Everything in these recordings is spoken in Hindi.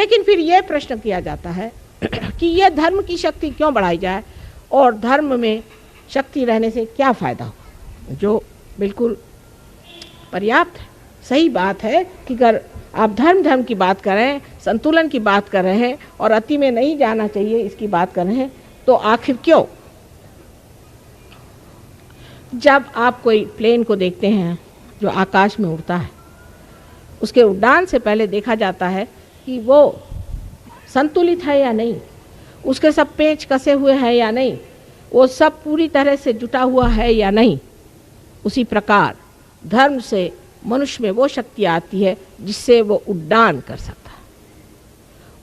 लेकिन फिर यह प्रश्न किया जाता है कि यह धर्म की शक्ति क्यों बढ़ाई जाए और धर्म में शक्ति रहने से क्या फ़ायदा हो, जो बिल्कुल पर्याप्त है। सही बात है कि अगर आप धर्म की बात कर रहे हैं, संतुलन की बात कर रहे हैं और अति में नहीं जाना चाहिए इसकी बात कर रहे हैं, तो आखिर क्यों? जब आप कोई प्लेन को देखते हैं जो आकाश में उड़ता है, उसके उड़ान से पहले देखा जाता है कि वो संतुलित है या नहीं, उसके सब पेंच कसे हुए हैं या नहीं, वो सब पूरी तरह से जुटा हुआ है या नहीं। उसी प्रकार धर्म से मनुष्य में वो शक्ति आती है जिससे वो उड्डान कर सकता है।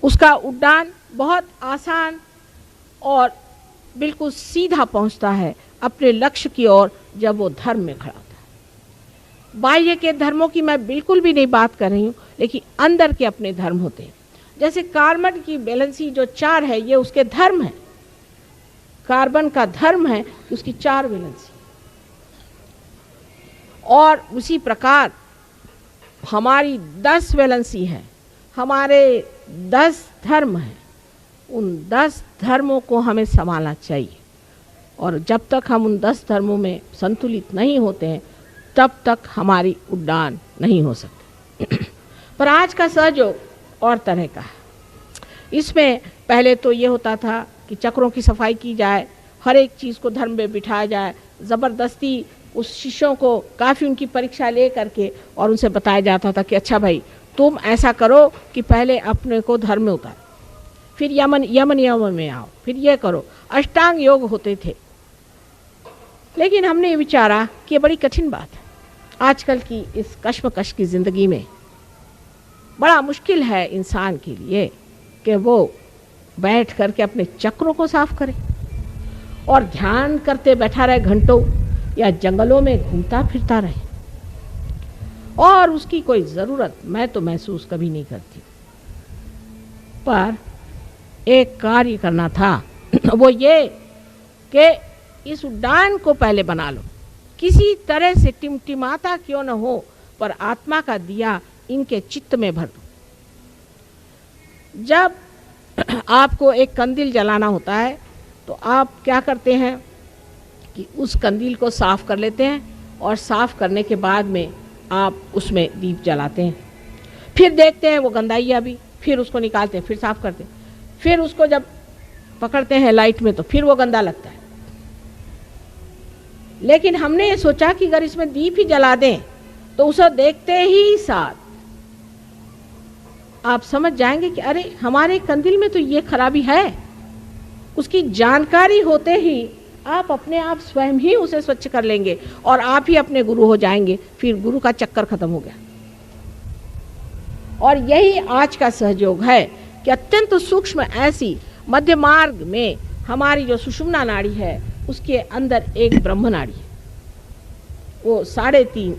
उसका उड्डान बहुत आसान और बिल्कुल सीधा पहुंचता है अपने लक्ष्य की ओर जब वो धर्म में खड़ा होता है। बाह्य के धर्मों की मैं बिल्कुल भी नहीं बात कर रही हूँ, लेकिन अंदर के अपने धर्म होते हैं। जैसे कार्बन की वैलेंसी जो 4 है, ये उसके धर्म है। कार्बन का धर्म है उसकी 4 वैलेंसी। और उसी प्रकार हमारी 10 वैलेंसी है, हमारे 10 धर्म हैं। उन 10 धर्मों को हमें संभालना चाहिए, और जब तक हम उन 10 धर्मों में संतुलित नहीं होते हैं तब तक हमारी उड्डान नहीं हो सकती। पर आज का सहयोग और तरह का है। इसमें पहले तो ये होता था कि चक्रों की सफाई की जाए, हर एक चीज़ को धर्म में बिठाया जाए, ज़बरदस्ती उस शिष्यों को काफ़ी उनकी परीक्षा ले करके और उनसे बताया जाता था कि अच्छा भाई तुम ऐसा करो कि पहले अपने को धर्म में उतारो, फिर यमन में आओ, फिर ये करो। अष्टांग योग होते थे। लेकिन हमने ये विचारा कि ये बड़ी कठिन बात है। आजकल की इस कश्मकश की ज़िंदगी में बड़ा मुश्किल है इंसान के लिए कि वो बैठ करके अपने चक्रों को साफ करे और ध्यान करते बैठा रहे घंटों, या जंगलों में घूमता फिरता रहे, और उसकी कोई ज़रूरत मैं तो महसूस कभी नहीं करती। पर एक कार्य करना था, वो ये कि इस उड्डान को पहले बना लो, किसी तरह से टिमटिमाता क्यों न हो, पर आत्मा का दिया इनके चित्त में भर दो। जब आपको एक कंदील जलाना होता है तो आप क्या करते हैं कि उस कंदील को साफ़ कर लेते हैं, और साफ़ करने के बाद में आप उसमें दीप जलाते हैं। फिर देखते हैं वो गंदाइयाँ भी, फिर उसको निकालते हैं, फिर साफ़ करते हैं, फिर उसको जब पकड़ते हैं लाइट में तो फिर वो गंदा लगता है। लेकिन हमने ये सोचा कि अगर इसमें दीप ही जला दें तो उसे देखते ही साथ आप समझ जाएंगे कि अरे हमारे कंदील में तो ये खराबी है। उसकी जानकारी होते ही आप अपने आप स्वयं ही उसे स्वच्छ कर लेंगे और आप ही अपने गुरु हो जाएंगे। फिर गुरु का चक्कर खत्म हो गया। और यही आज का सहयोग है कि अत्यंत सूक्ष्म ऐसी मध्य मार्ग में हमारी जो सुषुम्ना नाड़ी है उसके अंदर एक ब्रह्म नाड़ी है। वो 3.5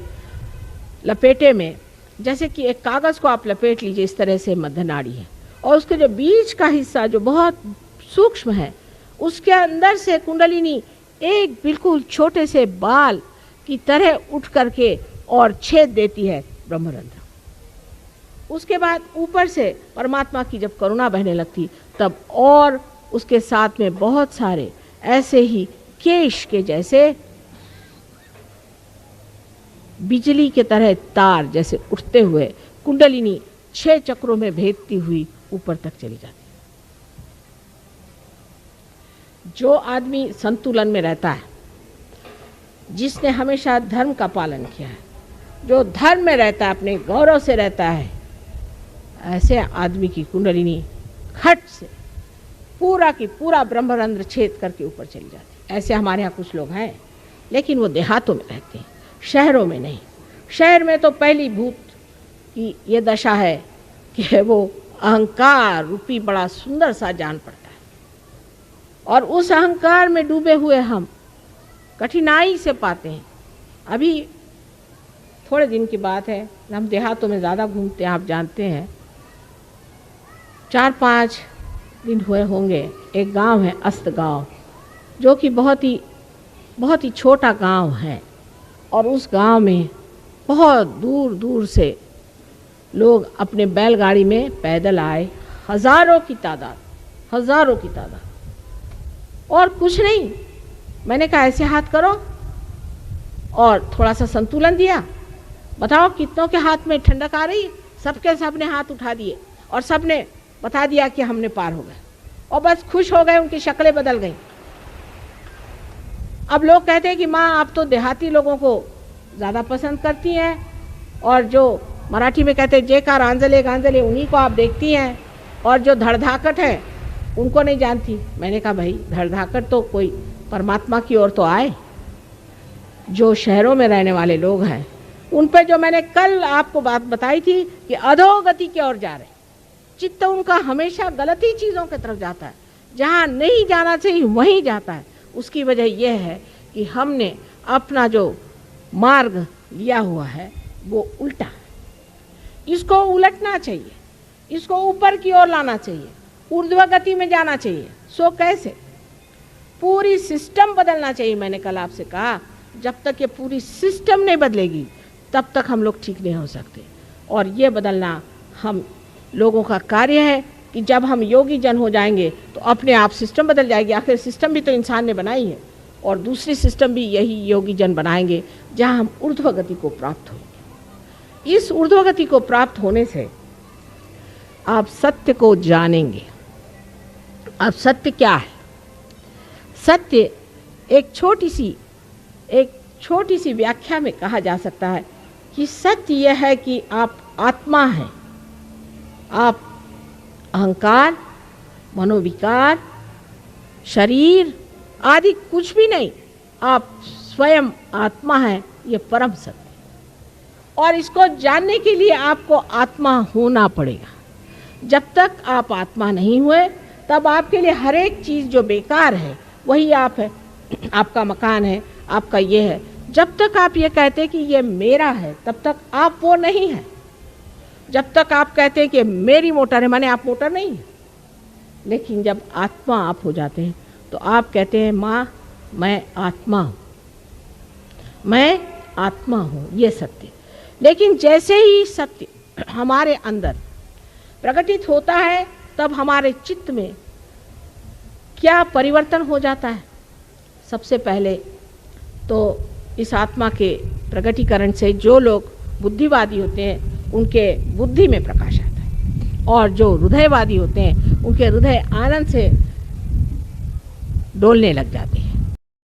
लपेटे में, जैसे कि एक कागज़ को आप लपेट लीजिए, इस तरह से मध्य नाड़ी है। और उसके जो बीच का हिस्सा जो बहुत सूक्ष्म है, उसके अंदर से कुंडलिनी एक बिल्कुल छोटे से बाल की तरह उठ करके और छेद देती है ब्रह्मरंध्र। उसके बाद ऊपर से परमात्मा की जब करुणा बहने लगती तब और उसके साथ में बहुत सारे ऐसे ही केश के जैसे बिजली के तरह तार जैसे उठते हुए कुंडलिनी 6 चक्रों में भेदती हुई ऊपर तक चली जाती है। जो आदमी संतुलन में रहता है, जिसने हमेशा धर्म का पालन किया है, जो धर्म में रहता है, अपने गौरव से रहता है, ऐसे आदमी की कुंडलिनी खट से पूरा की पूरा ब्रह्मरंध्र छेद करके ऊपर चली जाती है। ऐसे हमारे यहाँ कुछ लोग हैं, लेकिन वो देहातों में रहते हैं, शहरों में नहीं। शहर में तो पहली भूत की ये दशा है कि वो अहंकार रूपी बड़ा सुंदर सा जान पड़ता है, और उस अहंकार में डूबे हुए हम कठिनाई से पाते हैं। अभी थोड़े दिन की बात है, हम देहातों में ज़्यादा घूमते हैं, आप जानते हैं। 4-5 दिन हुए होंगे, एक गांव है अस्त गांव, जो कि बहुत ही छोटा गांव है। और उस गांव में बहुत दूर दूर से लोग अपने बैलगाड़ी में पैदल आए, हजारों की तादाद, हजारों की तादाद, और कुछ नहीं। मैंने कहा ऐसे हाथ करो और थोड़ा सा संतुलन दिया, बताओ कितनों के हाथ में ठंडक आ रही। सबके सबने हाथ उठा दिए और सबने बता दिया कि हमने पार हो गए, और बस खुश हो गए, उनकी शक्लें बदल गई। अब लोग कहते हैं कि माँ आप तो देहाती लोगों को ज़्यादा पसंद करती हैं, और जो मराठी में कहते हैं जेकार आंजले गांजले उन्हीं को आप देखती हैं, और जो धड़धाकट है उनको नहीं जानती। मैंने कहा भाई धड़धाकट तो कोई परमात्मा की ओर तो आए। जो शहरों में रहने वाले लोग हैं उन पे जो मैंने कल आपको बात बताई थी कि अधोगति की ओर जा रहे, चित्त उनका हमेशा गलत ही चीज़ों की तरफ जाता है, जहाँ नहीं जाना चाहिए वहीं जाता है। उसकी वजह यह है कि हमने अपना जो मार्ग लिया हुआ है वो उल्टा है। इसको उलटना चाहिए, इसको ऊपर की ओर लाना चाहिए, ऊर्ध्व गति में जाना चाहिए। सो कैसे? पूरी सिस्टम बदलना चाहिए। मैंने कल आपसे कहा जब तक ये पूरी सिस्टम नहीं बदलेगी तब तक हम लोग ठीक नहीं हो सकते, और ये बदलना हम लोगों का कार्य है कि जब हम योगी जन हो जाएंगे तो अपने आप सिस्टम बदल जाएगी। आखिर सिस्टम भी तो इंसान ने बनाई है, और दूसरी सिस्टम भी यही योगी जन बनाएंगे जहाँ हम ऊर्ध्व गति को प्राप्त होंगे। इस ऊर्ध्व गति को प्राप्त होने से आप सत्य को जानेंगे। अब सत्य क्या है? सत्य एक छोटी सी व्याख्या में कहा जा सकता है कि सत्य यह है कि आप आत्मा हैं। आप अहंकार, मनोविकार, शरीर आदि कुछ भी नहीं, आप स्वयं आत्मा हैं। ये परम सत्य, और इसको जानने के लिए आपको आत्मा होना पड़ेगा। जब तक आप आत्मा नहीं हुए तब आपके लिए हर एक चीज़ जो बेकार है वही आप है। आपका मकान है, आपका ये है। जब तक आप ये कहते कि ये मेरा है तब तक आप वो नहीं है। जब तक आप कहते हैं कि मेरी मोटर है, माने आप मोटर नहीं है। लेकिन जब आत्मा आप हो जाते हैं तो आप कहते हैं माँ मैं आत्मा हूँ, मैं आत्मा हूँ। ये सत्य। लेकिन जैसे ही सत्य हमारे अंदर प्रकटित होता है तब हमारे चित्त में क्या परिवर्तन हो जाता है? सबसे पहले तो इस आत्मा के प्रकटीकरण से जो लोग बुद्धिवादी होते हैं उनके बुद्धि में प्रकाश आता है, और जो हृदयवादी होते हैं उनके हृदय आनंद से डोलने लग जाते हैं।